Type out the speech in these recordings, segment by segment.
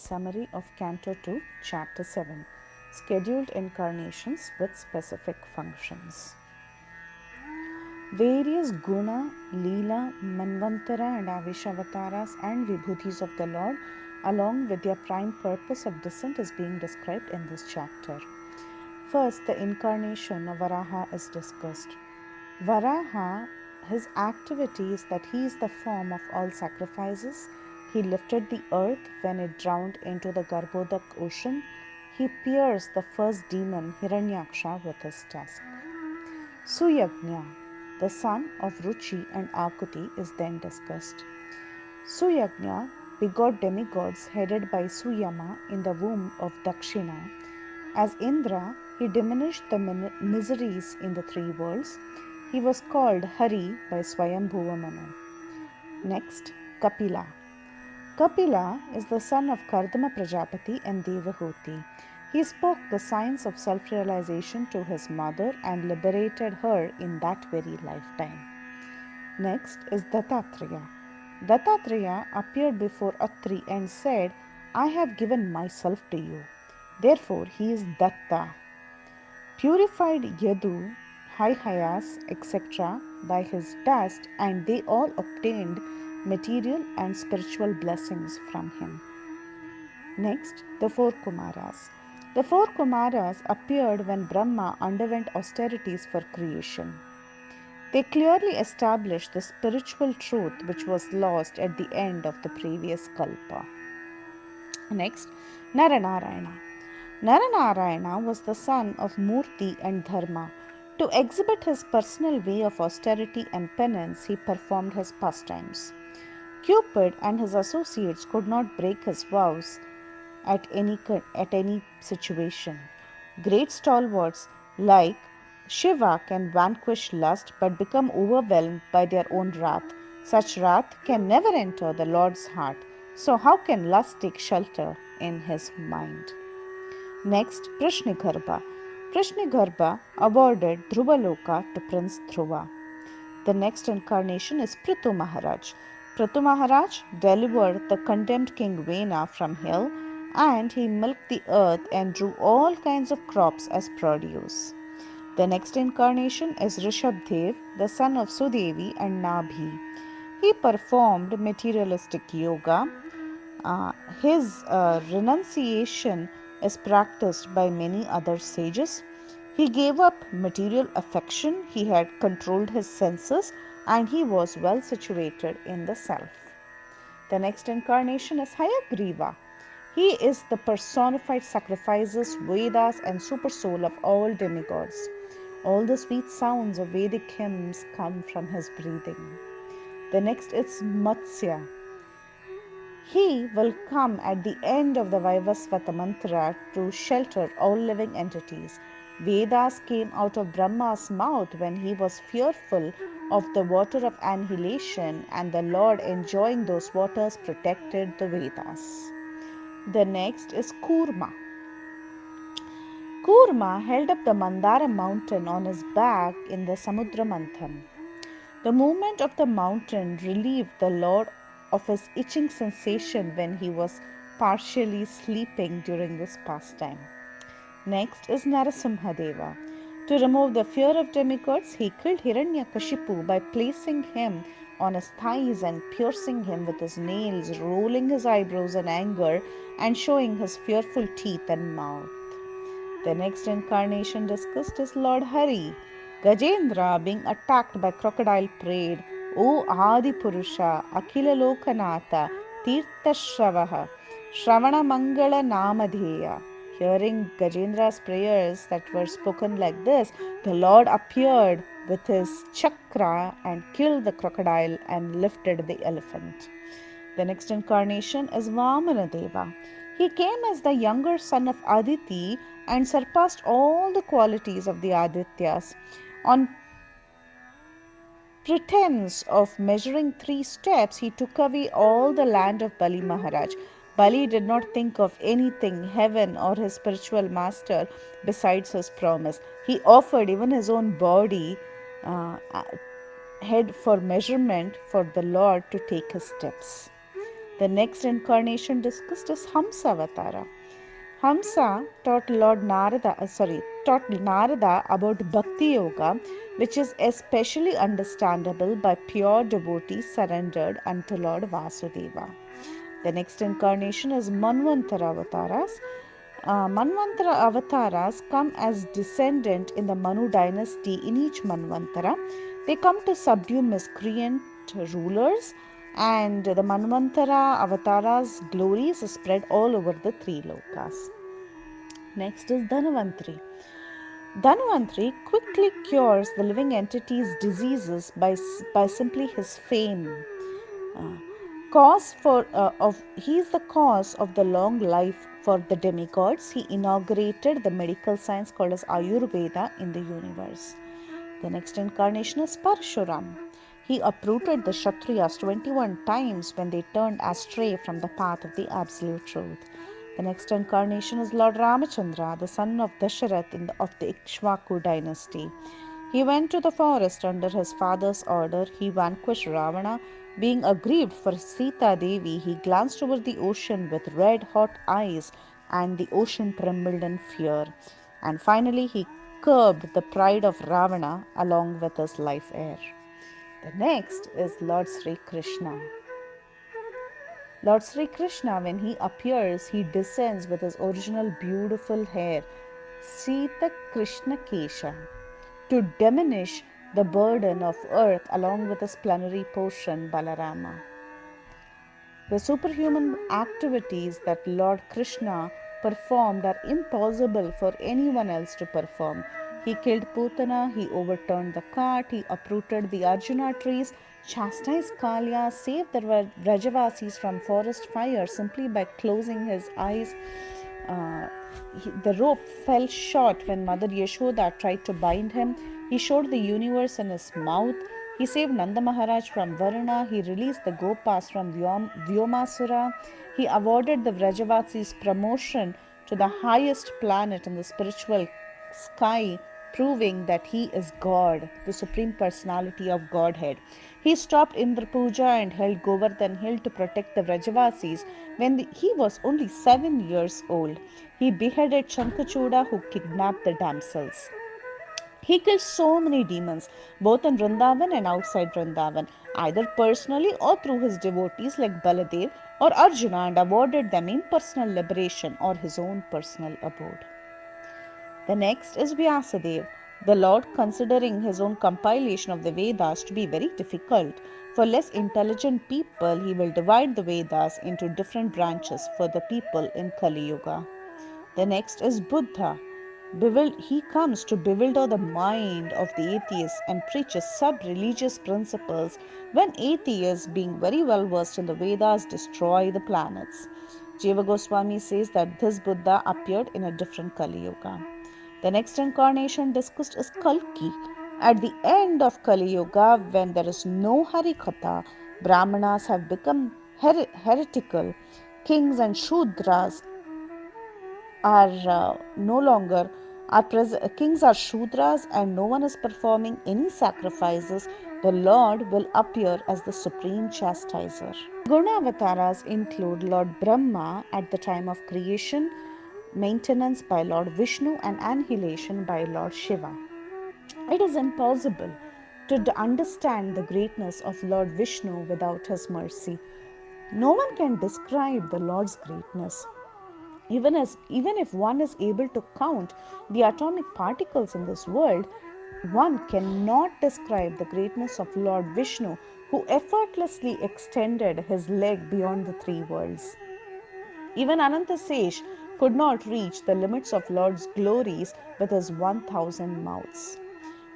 summary of Canto 2, Chapter 7, Scheduled Incarnations with Specific Functions. Various Guna, Leela, Manvantara and Avishavataras and Vibhutis of the Lord, along with their prime purpose of descent, is being described in this chapter. First, the incarnation of Varaha is discussed. Varaha, his activity is that he is the form of all sacrifices. He lifted the earth when it drowned into the Garbhodak ocean. He pierced the first demon Hiranyaksha with his tusk. Suyagnya, the son of Ruchi and Akuti, is then discussed. Suyagnya begot demigods headed by Suyama in the womb of Dakshina. As Indra, he diminished the miseries in the three worlds. He was called Hari by Swayambhuva Manu. Next, Kapila. Kapila is the son of Kardama Prajapati and Devahuti. He spoke the science of self-realization to his mother and liberated her in that very lifetime. Next is Dattatreya. Dattatreya appeared before Atri and said, "I have given myself to you." Therefore, he is Datta. Purified Yadu, Hayas, etc. by his dust, and they all obtained material and spiritual blessings from him. Next, the four Kumaras. The four Kumaras appeared when Brahma underwent austerities for creation. They clearly established the spiritual truth which was lost at the end of the previous Kalpa. Next, Naranarayana. Naranarayana was the son of Murti and Dharma. To exhibit his personal way of austerity and penance, he performed his pastimes. Cupid and his associates could not break his vows at any situation. Great stalwarts like Shiva can vanquish lust but become overwhelmed by their own wrath. Such wrath can never enter the Lord's heart. So how can lust take shelter in his mind? Next, Prishnigarbha. Prishnigarbha awarded Dhruvaloka to Prince Dhruva. The next incarnation is Prithu Maharaj. Prithu Maharaj delivered the condemned king Vena from hell, and he milked the earth and drew all kinds of crops as produce. The next incarnation is Rishabdev, the son of Sudevi and Nabhi. He performed materialistic yoga. His renunciation is practiced by many other sages. He gave up material affection, he had controlled his senses, and he was well situated in the self. The next incarnation is Hayagriva. He is the personified sacrifices, Vedas, and supersoul of all demigods. All the sweet sounds of Vedic hymns come from his breathing. The next is Matsya. He will come at the end of the Vaivasvata mantra to shelter all living entities. Vedas came out of Brahma's mouth when he was fearful of the water of annihilation, and the Lord, enjoying those waters, protected the Vedas. The next is Kurma. Kurma held up the Mandara mountain on his back in the Samudra Manthan. The movement of the mountain relieved the Lord of his itching sensation when he was partially sleeping during this pastime. Next is Narasimhadeva. To remove the fear of demigods, he killed Hiranyakashipu by placing him on his thighs and piercing him with his nails, rolling his eyebrows in anger and showing his fearful teeth and mouth. The next incarnation discussed is Lord Hari. Gajendra, being attacked by crocodile, prayed, "O Adi Purusha, Akhila Lokanatha, Tirtha Shravaha, Shravana Mangala Namadheya." Hearing Gajendra's prayers that were spoken like this, the Lord appeared with his chakra and killed the crocodile and lifted the elephant. The next incarnation is Vamanadeva. He came as the younger son of Aditi and surpassed all the qualities of the Adityas. On pretense of measuring 3 steps, he took away all the land of Bali Maharaj. Bali did not think of anything, heaven or his spiritual master, besides his promise. He offered even his own body, head for measurement for the Lord to take his steps. The next incarnation discussed is Hamsa Avatara. Hamsa taught Narada about Bhakti Yoga, which is especially understandable by pure devotees surrendered unto Lord Vasudeva. The next incarnation is Manvantara Avataras. Manvantara Avataras come as descendant in the Manu dynasty in each Manvantara. They come to subdue miscreant rulers, and the Manvantara Avatara's glories is spread all over the three lokas. Next is Dhanvantari. Dhanvantari quickly cures the living entity's diseases by simply his fame. He is the cause of the long life for the demigods. He inaugurated the medical science called as Ayurveda in the universe. The next incarnation is Parshuram. He uprooted the Kshatriyas 21 times when they turned astray from the path of the absolute truth. The next incarnation is Lord Ramachandra, the son of Dasharath of the Ikshvaku dynasty. He went to the forest under his father's order. He vanquished Ravana. Being aggrieved for Sita Devi, he glanced over the ocean with red-hot eyes, and the ocean trembled in fear. And finally, he curbed the pride of Ravana along with his life air. The next is Lord Sri Krishna. Lord Sri Krishna, when he appears, he descends with his original beautiful hair, Sita Krishna Kesha, to diminish the burden of earth along with his plenary portion, Balarama. The superhuman activities that Lord Krishna performed are impossible for anyone else to perform. He killed Putana, he overturned the cart, he uprooted the Arjuna trees, chastised Kalya, saved the Vrajavasis from forest fire simply by closing his eyes. The rope fell short when Mother Yashoda tried to bind him. He showed the universe in his mouth. He saved Nanda Maharaj from Varuna. He released the Gopas from Vyomasura. He awarded the Vrajavasis promotion to the highest planet in the spiritual sky, proving that he is God, the Supreme Personality of Godhead. He stopped Indra Puja and held Govardhan Hill to protect the Vrajavasis when he was only 7 years old. He beheaded Shankachuda, who kidnapped the damsels. He killed so many demons, both in Vrindavan and outside Vrindavan, either personally or through his devotees like Baladev or Arjuna, and awarded them impersonal liberation or his own personal abode. The next is Vyasadeva. The Lord, considering his own compilation of the Vedas to be very difficult for less intelligent people, he will divide the Vedas into different branches for the people in Kali Yuga. The next is Buddha. He comes to bewilder the mind of the atheists and preaches sub-religious principles when atheists, being very well versed in the Vedas, destroy the planets. Jiva Goswami says that this Buddha appeared in a different Kali Yuga. The next incarnation discussed is Kalki. At the end of Kali Yuga, when there is no Harikatha, Brahmanas have become heretical. Kings and Shudras are no longer kings are Shudras, and no one is performing any sacrifices. The Lord will appear as the supreme chastiser. Guna avatars include Lord Brahma at the time of creation, maintenance by Lord Vishnu, and annihilation by Lord Shiva. It is impossible to understand the greatness of Lord Vishnu without his mercy. No one can describe the Lord's greatness. Even if one is able to count the atomic particles in this world, one cannot describe the greatness of Lord Vishnu, who effortlessly extended his leg beyond the three worlds. Even Anantasesh could not reach the limits of Lord's glories with his 1,000 mouths.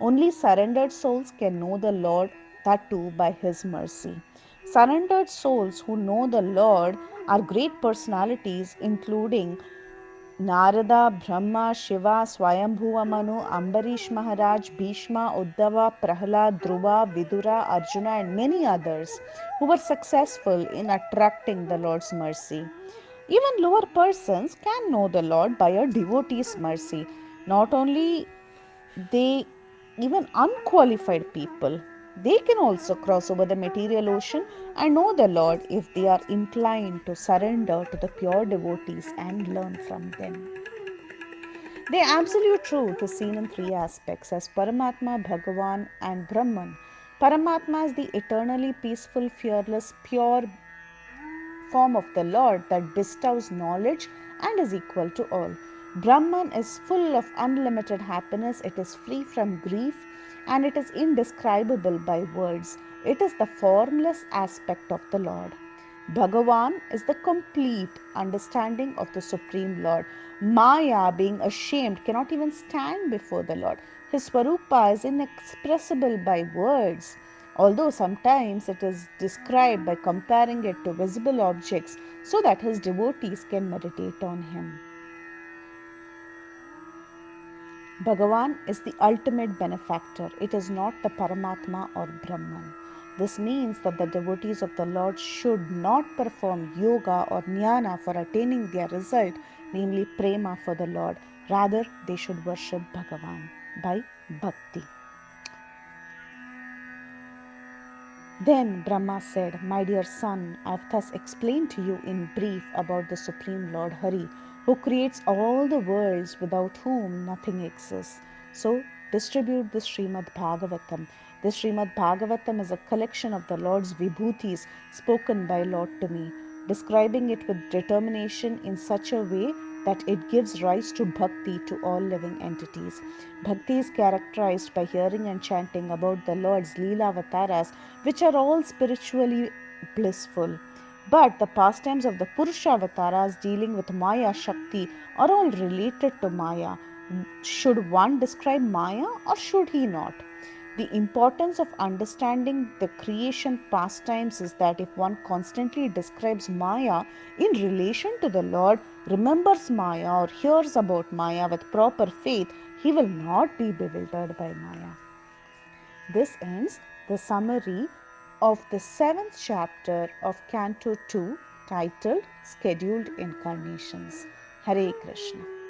Only surrendered souls can know the Lord, that too by his mercy. Surrendered souls who know the Lord are great personalities, including Narada, Brahma, Shiva, Swayambhuva Manu, Ambarish Maharaj, Bhishma, Uddhava, Prahlad, Dhruva, Vidura, Arjuna, and many others who were successful in attracting the Lord's mercy. Even lower persons can know the Lord by a devotee's mercy. Not only they, even unqualified people They can also cross over the material ocean and know the Lord if they are inclined to surrender to the pure devotees and learn from them. The absolute truth is seen in three aspects as Paramatma, Bhagavan, and Brahman. Paramatma is the eternally peaceful, fearless, pure form of the Lord that bestows knowledge and is equal to all. Brahman is full of unlimited happiness, it is free from grief, and it is indescribable by words. It is the formless aspect of the Lord. Bhagavan is the complete understanding of the Supreme Lord. Maya, being ashamed, cannot even stand before the Lord. His Swarupa is inexpressible by words, although sometimes it is described by comparing it to visible objects so that his devotees can meditate on him. Bhagavan is the ultimate benefactor. It is not the Paramatma or Brahman. This means that the devotees of the Lord should not perform yoga or jnana for attaining their result, namely prema for the Lord. Rather, they should worship Bhagavan by bhakti. Then Brahma said, "My dear son, I have thus explained to you in brief about the Supreme Lord Hari, who creates all the worlds without whom nothing exists. So distribute the Srimad Bhagavatam. The Srimad Bhagavatam is a collection of the Lord's vibhutis spoken by Lord to me, describing it with determination in such a way that it gives rise to bhakti to all living entities. Bhakti is characterized by hearing and chanting about the Lord's Leela Avataras, which are all spiritually blissful. But the pastimes of the Purusha Avataras dealing with Maya Shakti are all related to Maya. Should one describe Maya or should he not? The importance of understanding the creation pastimes is that if one constantly describes Maya in relation to the Lord, remembers Maya or hears about Maya with proper faith, he will not be bewildered by Maya. This ends the summary of the 7th chapter of Canto 2 titled Scheduled Incarnations. Hare Krishna.